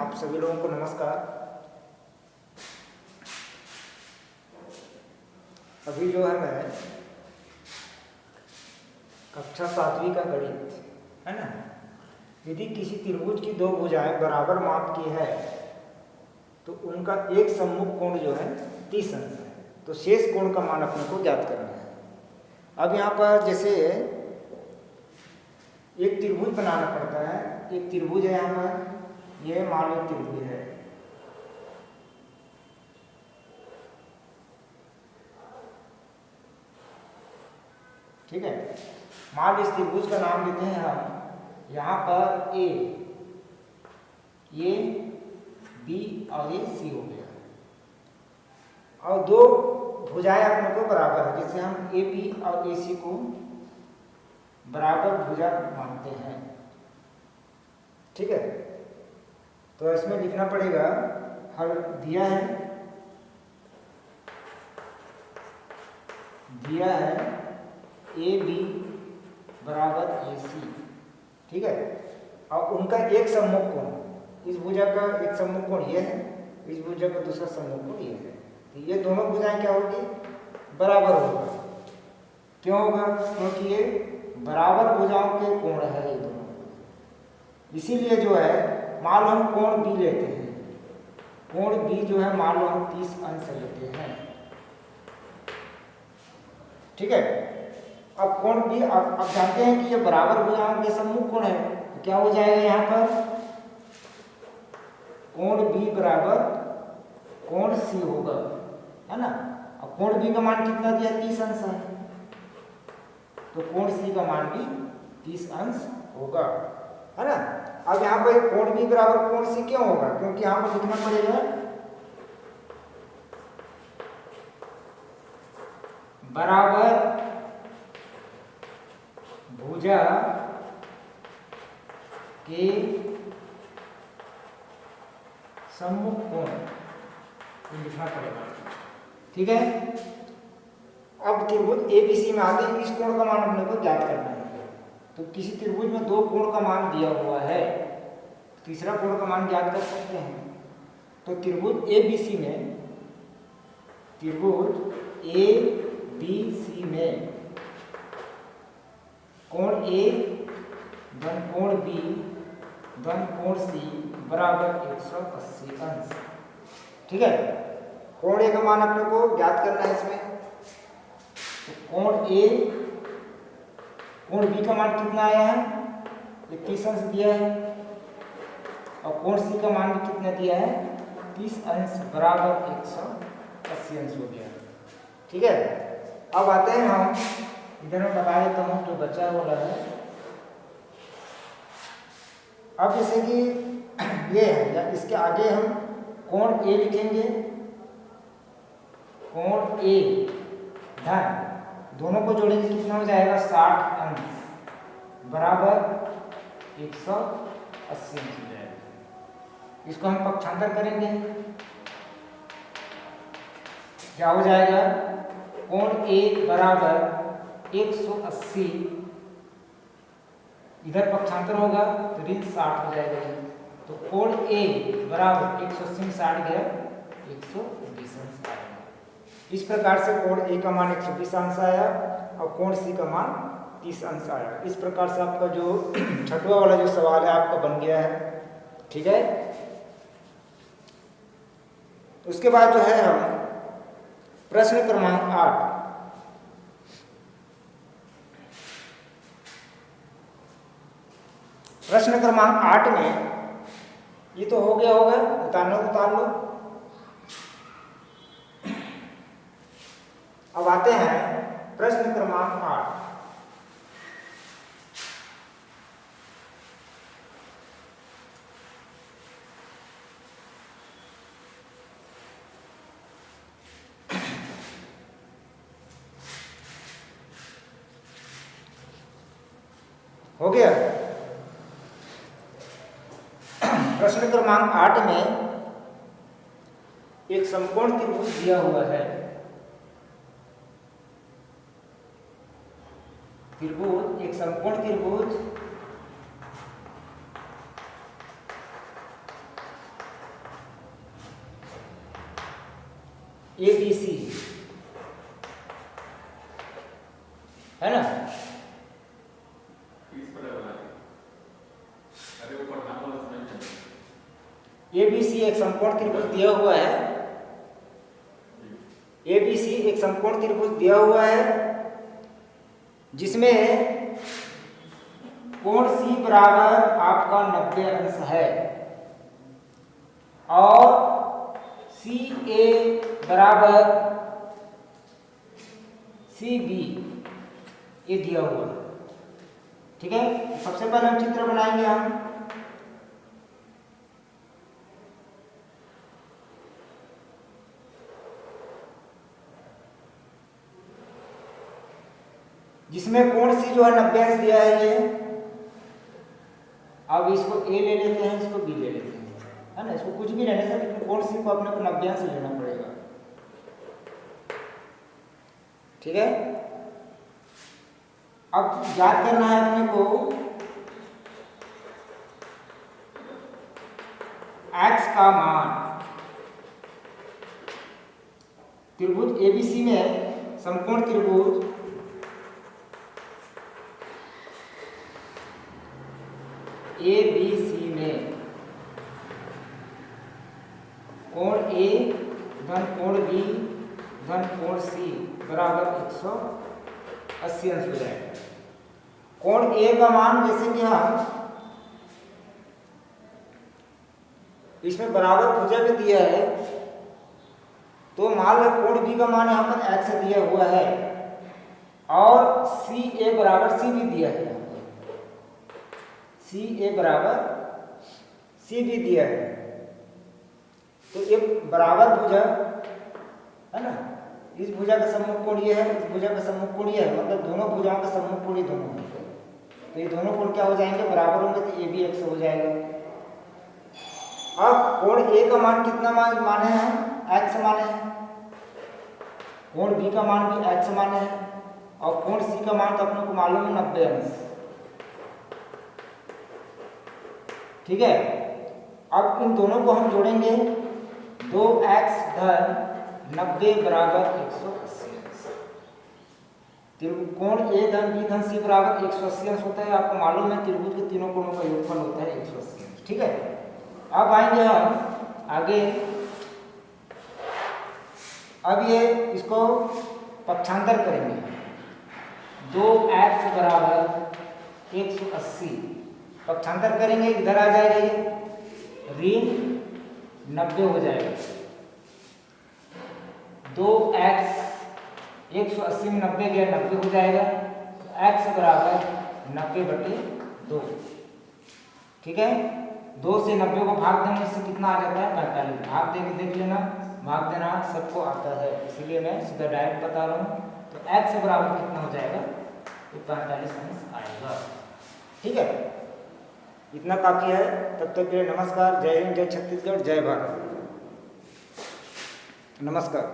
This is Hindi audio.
आप सभी लोगों को नमस्कार। अभी जो है मैं कक्षा 7वीं का गणित है ना, यदि किसी त्रिभुज की दो भुजाएं बराबर माप की है तो उनका एक सम्मुख कोण जो है 30 अंश है, तो शेष कोण का मान अपने को ज्ञात करना है। अब यहाँ पर जैसे एक त्रिभुज बनाना पड़ता है, एक त्रिभुज है, यहाँ पर यह मान लो त्रिभुज है, ठीक है। मान लो इस त्रिभुज का नाम देते हैं हम, यहाँ पर ए बी और ये सी हो गया, और दो भुजाएं अपने को बराबर है, जैसे हम ए बी और ए सी को बराबर भुजा मानते हैं, ठीक है। तो इसमें लिखना पड़ेगा, हल दिया है ए बी बराबर ए सी, ठीक है। और उनका एक सम्मुख कोण, इस भुजा का एक सम्मुख कोण ये है, इस भुजा का दूसरा सम्मुख कोण ये है, तो ये दोनों भुजाएं क्या होगी, बराबर होगा। क्यों होगा? क्योंकि ये बराबर भुजाओं के कोण है ये दोनों, इसीलिए जो है मान लो हम कोण बी लेते हैं, कोण बी जो है मान लो हम 30 अंश लेते हैं, ठीक है। अब कोण बी अब जानते हैं कि ये बराबर भुजाओं के सम्मुख कोण है, तो क्या हो जाएगा यहाँ पर, कोण बी बराबर कोण सी होगा, है ना। अब कोण बी का मान कितना दिया, 30 अंश है, तो कोण सी का मान भी 30 अंश होगा, है ना। अब यहाँ पर कोण बी बराबर कोण सी क्यों होगा, क्योंकि यहाँ पर लिखना पड़ेगा बराबर भुजा के सम्मुख कोण, लिखना पड़ेगा, ठीक है। अब त्रिभुज एबीसी में आते हैं, इस कोण का मान अपने को ज्ञात करना है। तो किसी त्रिभुज में दो कोण का मान दिया हुआ है, तीसरा कोण का मान ज्ञात कर सकते हैं। तो त्रिभुज एबीसी में, त्रिभुज एबीसी में कोण ए धन कोण बी धन कोण सी बराबर 180 अंश, ठीक है। कोण ए का मान अपने को ज्ञात करना है इसमें, तो कोण ए, कोण बी का मान कितना आया है, 31 अंश दिया है, और कोण सी का मान भी कितना दिया है, 30 अंश बराबर 180 अंश हो गया, ठीक है। अब आते हैं हम इधर, मैं बता देता हूँ जो बचा वाला है। अब जैसे कि ये है, या इसके आगे हम कोण ए लिखेंगे, कोण ए धन दोनों को जोड़ेंगे कितना हो जाएगा, 60 अंश बराबर 180 अंश हो जाएगा। इसको हम पक्षांतर करेंगे, क्या हो जाएगा, कोण ए बराबर 180, इधर पक्षांतर होगा तो ऋण 60 हो जाएगा, तो कोण ए बराबर 180 में 60 गया 120 अंश आएगा। इस प्रकार से कोण ए का मान 120 अंश आया और कोण सी का मान 30 अंश आया। इस प्रकार से आपका जो छठवां वाला जो सवाल है आपका बन गया है, ठीक है। उसके बाद जो है हम प्रश्न क्रमांक 8, प्रश्न क्रमांक 8 में ये तो हो गया होगा, उतार लो। अब आते हैं प्रश्न क्रमांक 8, हो गया। प्रश्न क्रमांक 8 में एक समकोण त्रिभुज दिया हुआ है, त्रिभुज एक समकोण त्रिभुज ABC है ना। ABC एक समकोण त्रिभुज दिया हुआ है, ABC एक समकोण त्रिभुज दिया हुआ है जिसमें कोण C बराबर आपका 90 अंश है और CA बराबर CB ये दिया हुआ है। ठीक है, सबसे पहले हम चित्र बनाएंगे हम। जिसमें कोण सी जो है 90 अंश दिया है ये। अब इसको A ले लेते हैं, इसको B ले लेते हैं, है ना। इसको कुछ भी लेने से, लेकिन कोण सी को अपने को 90 अंश लेना पड़ेगा। ठीक है, अब याद करना है अपने को x का मान। त्रिभुज ABC में, समकोण त्रिभुज ABC में कोण A धन कोण B धन कोण C बराबर 180 अंश हो जाएगा। कोण A का मान जैसे कि हम इसमें बराबर भुजा भी दिया है, तो मान लो कोण B का मान यहाँ पर x दिया हुआ है और CA बराबर C भी दिया है, CA बराबर C भी दिया है। तो एक बराबर भुजा है ना, इस भुजा का सम्मुख कोण ये है, इस भुजा का सम्मुख कोण ये है, मतलब दोनों भुजाओं का सम्मुख कोण ये दोनों होंगे। तो ये दोनों कोण क्या हो जाएंगे, बराबर होंगे, तो ये भी x हो जाएगा। अब कोण A का मान कितना माने हैं, x माने हैं, कोण B का मान भी x माने हैं और कोण C का मान तो अपने को मालूम है 90 अंश। ठीक है, अब इन दोनों को हम जोड़ेंगे, 2x धन 90 बराबर 180 अंश। कोण A धन B धन C बराबर 180 अंश होता है। आपको मालूम है त्रिभुज के तीनों कोणों का योगफल होता है 180 अंश। ठीक है, अब आएंगे हम आगे। अब ये इसको पक्षांतर करेंगे, 2x बराबर 180 पक्षांतर करेंगे, इधर आ जाएगा ये ऋण 90 हो जाएगा। 2x 180 में 90 गया, 90 हो जाएगा, तो x बराबर 90/2। ठीक है, 2 से 90 को भाग देने से कितना आ जाता है, 45। भाग दे के देख लेना, भाग देना सबको आता है, इसीलिए मैं सीधा डायरेक्ट बता रहा हूँ। तो x बराबर कितना हो जाएगा, तो 45 अंश आएगा। ठीक है, इतना काफी है। तब तक के लिए नमस्कार, जय हिंद, जय छत्तीसगढ़, जय भारत। नमस्कार।